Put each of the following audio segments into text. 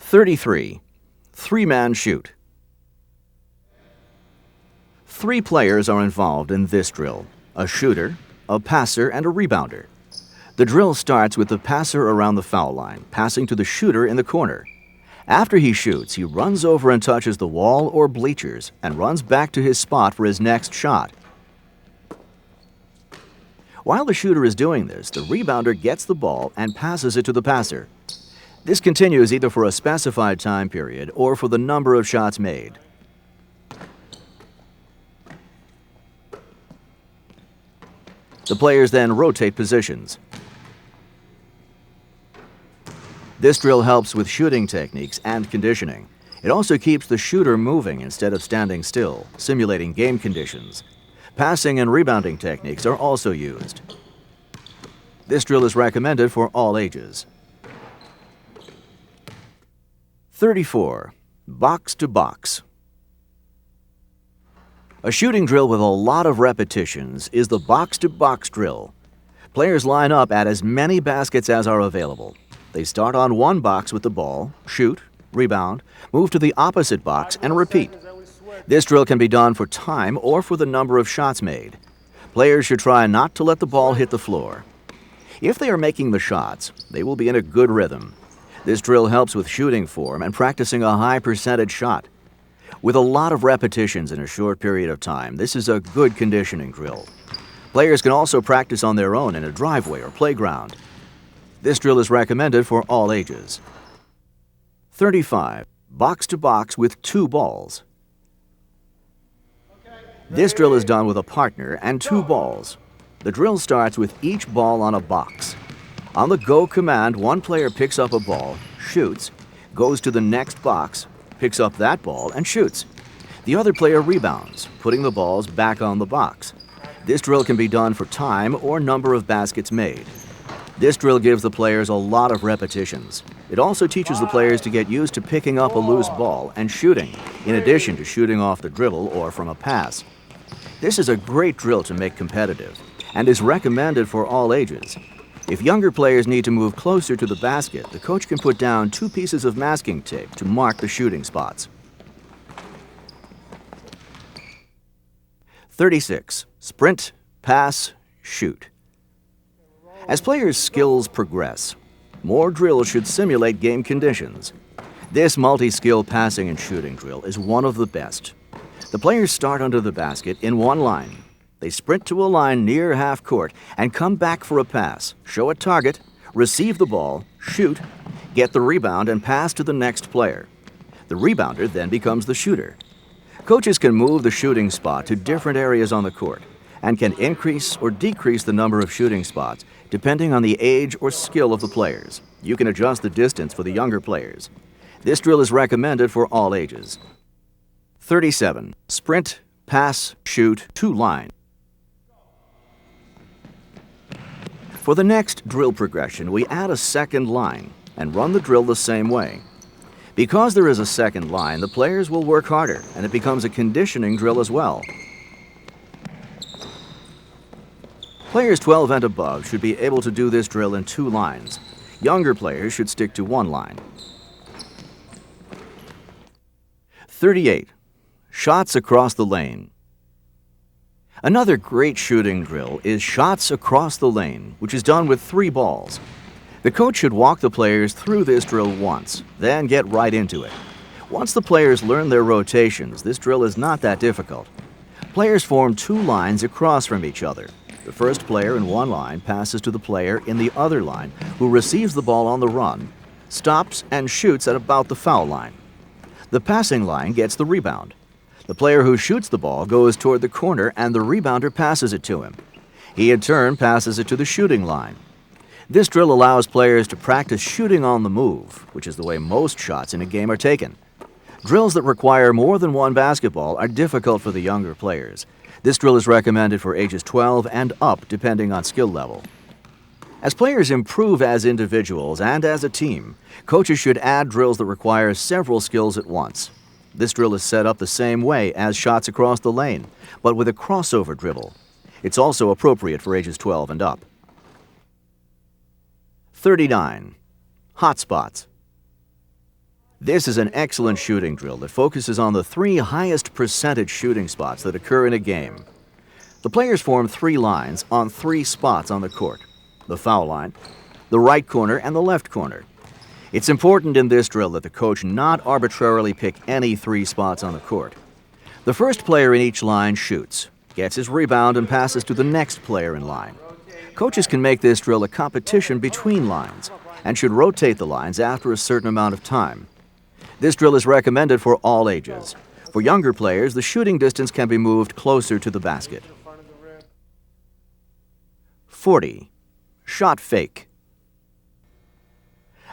33. Three-man shoot. 3 players are involved in this drill: a shooter, a passer, and a rebounder. The drill starts with the passer around the foul line, passing to the shooter in the corner. After he shoots, he runs over and touches the wall or bleachers and runs back to his spot for his next shot. While the shooter is doing this, the rebounder gets the ball and passes it to the passer. This continues either for a specified time period or for the number of shots made. The players then rotate positions. This drill helps with shooting techniques and conditioning. It also keeps the shooter moving instead of standing still, simulating game conditions. Passing and rebounding techniques are also used. This drill is recommended for all ages. 34. Box to box. A shooting drill with a lot of repetitions is the box-to-box drill. Players line up at as many baskets as are available. They start on one box with the ball, shoot, rebound, move to the opposite box, and repeat. This drill can be done for time or for the number of shots made. Players should try not to let the ball hit the floor. If they are making the shots, they will be in a good rhythm. This drill helps with shooting form and practicing a high percentage shot. With a lot of repetitions in a short period of time, this is a good conditioning drill. Players can also practice on their own in a driveway or playground. This drill is recommended for all ages. 35. Box to box with 2 balls. This drill is done with a partner and 2 balls. The drill starts with each ball on a box. On the go command, one player picks up a ball, shoots, goes to the next box, picks up that ball, and shoots. The other player rebounds, putting the balls back on the box. This drill can be done for time or number of baskets made. This drill gives the players a lot of repetitions. It also teaches the players to get used to picking up a loose ball and shooting, in addition to shooting off the dribble or from a pass. This is a great drill to make competitive and is recommended for all ages. If younger players need to move closer to the basket, the coach can put down 2 pieces of masking tape to mark the shooting spots. 36. Sprint, pass, shoot. As players' skills progress, more drills should simulate game conditions. This multi-skill passing and shooting drill is one of the best. The players start under the basket in one line. They sprint to a line near half court and come back for a pass, show a target, receive the ball, shoot, get the rebound, and pass to the next player. The rebounder then becomes the shooter. Coaches can move the shooting spot to different areas on the court and can increase or decrease the number of shooting spots depending on the age or skill of the players. You can adjust the distance for the younger players. This drill is recommended for all ages. 37. Sprint, pass, shoot, 2 line. For the next drill progression, we add a second line and run the drill the same way. Because there is a second line, the players will work harder, and it becomes a conditioning drill as well. Players 12 and above should be able to do this drill in 2 lines. Younger players should stick to 1 line. 38. Shots across the lane. Another great shooting drill is shots across the lane, which is done with 3 balls. The coach should walk the players through this drill once, then get right into it. Once the players learn their rotations, this drill is not that difficult. Players form 2 lines across from each other. The first player in one line passes to the player in the other line, who receives the ball on the run, stops, and shoots at about the foul line. The passing line gets the rebound. The player who shoots the ball goes toward the corner and the rebounder passes it to him. He in turn passes it to the shooting line. This drill allows players to practice shooting on the move, which is the way most shots in a game are taken. Drills that require more than 1 basketball are difficult for the younger players. This drill is recommended for ages 12 and up, depending on skill level. As players improve as individuals and as a team, coaches should add drills that require several skills at once. This drill is set up the same way as shots across the lane, but with a crossover dribble. It's also appropriate for ages 12 and up. 39. Hotspots. This is an excellent shooting drill that focuses on the 3 highest percentage shooting spots that occur in a game. The players form 3 lines on 3 spots on the court: the foul line, the right corner, and the left corner. It's important in this drill that the coach not arbitrarily pick any 3 spots on the court. The first player in each line shoots, gets his rebound, and passes to the next player in line. Coaches can make this drill a competition between lines and should rotate the lines after a certain amount of time. This drill is recommended for all ages. For younger players, the shooting distance can be moved closer to the basket. 40. Shot fake.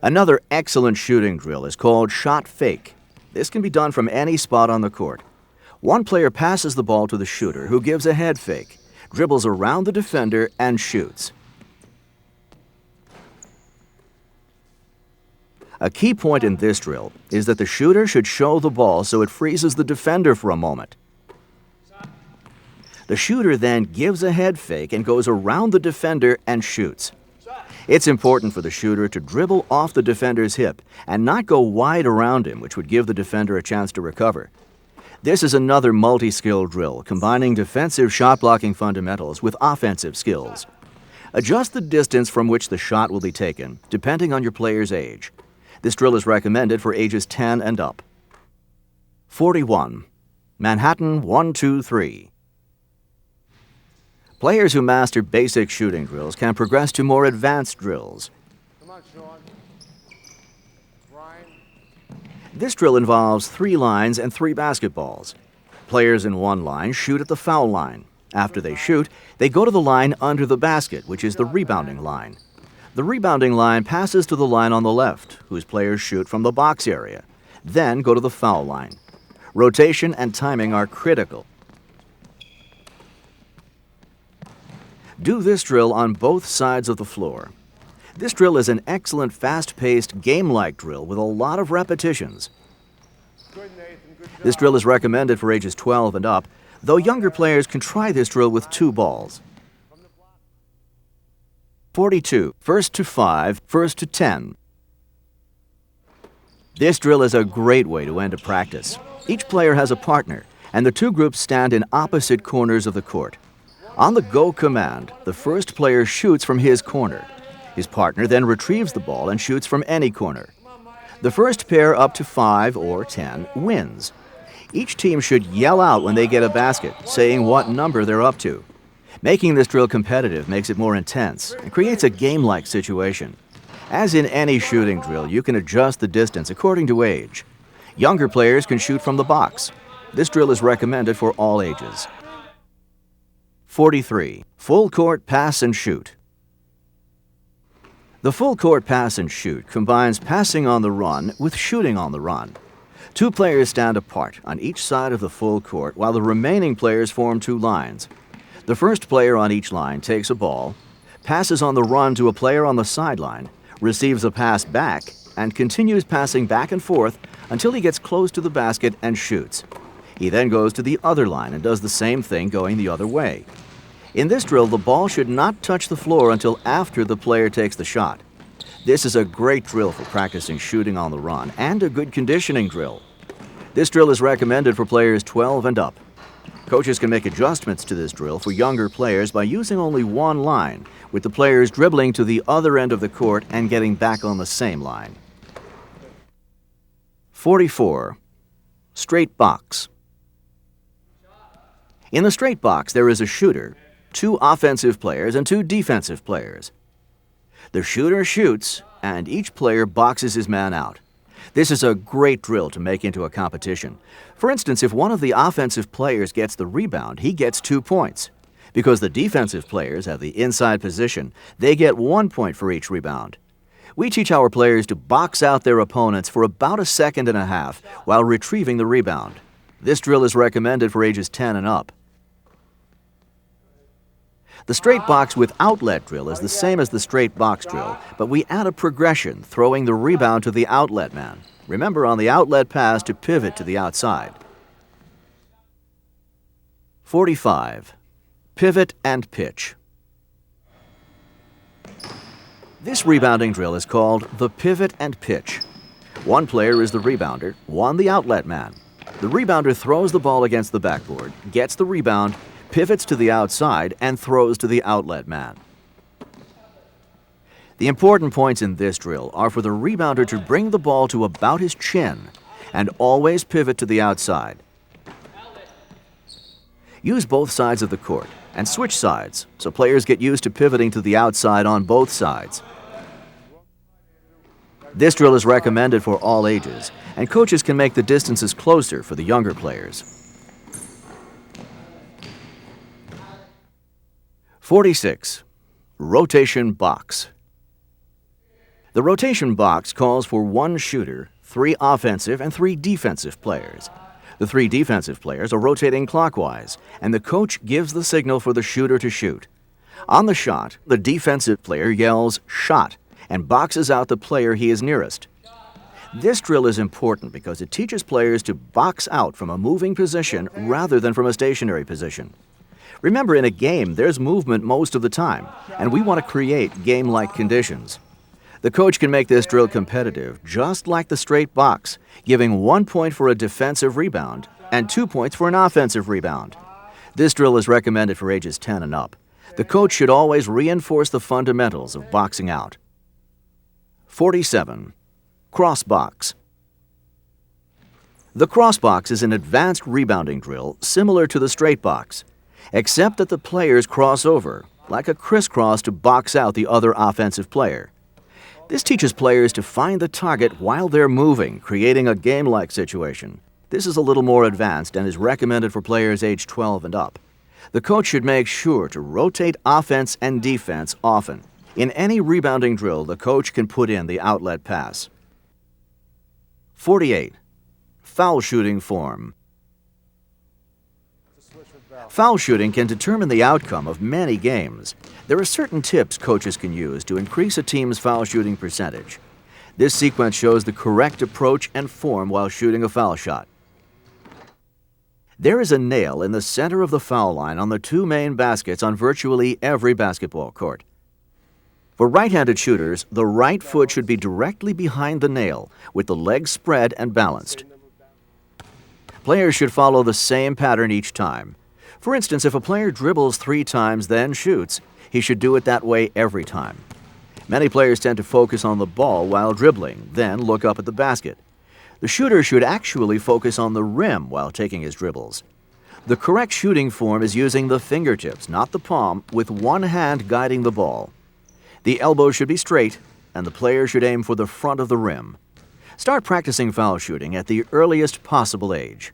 Another excellent shooting drill is called shot fake. This can be done from any spot on the court. One player passes the ball to the shooter, who gives a head fake, dribbles around the defender, and shoots. A key point in this drill is that the shooter should show the ball so it freezes the defender for a moment. The shooter then gives a head fake and goes around the defender and shoots. It's important for the shooter to dribble off the defender's hip and not go wide around him, which would give the defender a chance to recover. This is another multi-skill drill, combining defensive shot-blocking fundamentals with offensive skills. Adjust the distance from which the shot will be taken, depending on your player's age. This drill is recommended for ages 10 and up. 41. Manhattan 1-2-3. Players who master basic shooting drills can progress to more advanced drills. Come on, Sean. Brian. This drill involves 3 lines and 3 basketballs. Players in one line shoot at the foul line. After they shoot, they go to the line under the basket, which is the rebounding line. The rebounding line passes to the line on the left, whose players shoot from the box area, then go to the foul line. Rotation and timing are critical. Do this drill on both sides of the floor. This drill is an excellent fast-paced, game-like drill with a lot of repetitions. Good, Nathan. Good job. This drill is recommended for ages 12 and up, though younger players can try this drill with 2 balls. 42. First to 5, first to 10. This drill is a great way to end a practice. Each player has a partner, and the 2 groups stand in opposite corners of the court. On the go command, the first player shoots from his corner. His partner then retrieves the ball and shoots from any corner. The first pair up to 5 or 10 wins. Each team should yell out when they get a basket, saying what number they're up to. Making this drill competitive makes it more intense and creates a game-like situation. As in any shooting drill, you can adjust the distance according to age. Younger players can shoot from the box. This drill is recommended for all ages. 43. Full court pass and shoot. The full court pass and shoot combines passing on the run with shooting on the run. 2 players stand apart on each side of the full court while the remaining players form 2 lines. The first player on each line takes a ball, passes on the run to a player on the sideline, receives a pass back, and continues passing back and forth until he gets close to the basket and shoots. He then goes to the other line and does the same thing going the other way. In this drill, the ball should not touch the floor until after the player takes the shot. This is a great drill for practicing shooting on the run and a good conditioning drill. This drill is recommended for players 12 and up. Coaches can make adjustments to this drill for younger players by using only one line, with the players dribbling to the other end of the court and getting back on the same line. 44. Straight box. In the straight box, there is a shooter, 2 offensive players, and 2 defensive players. The shooter shoots, and each player boxes his man out. This is a great drill to make into a competition. For instance, if one of the offensive players gets the rebound, he gets 2 points. Because the defensive players have the inside position, they get 1 point for each rebound. We teach our players to box out their opponents for about a second and a half while retrieving the rebound. This drill is recommended for ages 10 and up. The straight box with outlet drill is the same as the straight box drill, but we add a progression, throwing the rebound to the outlet man. Remember on the outlet pass to pivot to the outside. 45. Pivot and pitch. This rebounding drill is called the pivot and pitch. One player is the rebounder, one the outlet man. The rebounder throws the ball against the backboard, gets the rebound, pivots to the outside, and throws to the outlet man. The important points in this drill are for the rebounder to bring the ball to about his chin and always pivot to the outside. Use both sides of the court and switch sides so players get used to pivoting to the outside on both sides. This drill is recommended for all ages, and coaches can make the distances closer for the younger players. 46. Rotation box. The rotation box calls for one shooter, 3 offensive and 3 defensive players. The 3 defensive players are rotating clockwise, and the coach gives the signal for the shooter to shoot. On the shot, the defensive player yells, "Shot," and boxes out the player he is nearest. This drill is important because it teaches players to box out from a moving position rather than from a stationary position. Remember, in a game, there's movement most of the time, and we want to create game-like conditions. The coach can make this drill competitive, just like the straight box, giving 1 point for a defensive rebound and 2 points for an offensive rebound. This drill is recommended for ages 10 and up. The coach should always reinforce the fundamentals of boxing out. 47. Cross box. The cross box is an advanced rebounding drill similar to the straight box, except that the players cross over, like a crisscross to box out the other offensive player. This teaches players to find the target while they're moving, creating a game-like situation. This is a little more advanced and is recommended for players age 12 and up. The coach should make sure to rotate offense and defense often. In any rebounding drill, the coach can put in the outlet pass. 48. Foul shooting form. Foul shooting can determine the outcome of many games. There are certain tips coaches can use to increase a team's foul shooting percentage. This sequence shows the correct approach and form while shooting a foul shot. There is a nail in the center of the foul line on the 2 main baskets on virtually every basketball court. For right-handed shooters, the right foot should be directly behind the nail, with the legs spread and balanced. Players should follow the same pattern each time. For instance, if a player dribbles 3 times then shoots, he should do it that way every time. Many players tend to focus on the ball while dribbling, then look up at the basket. The shooter should actually focus on the rim while taking his dribbles. The correct shooting form is using the fingertips, not the palm, with one hand guiding the ball. The elbow should be straight, and the player should aim for the front of the rim. Start practicing foul shooting at the earliest possible age.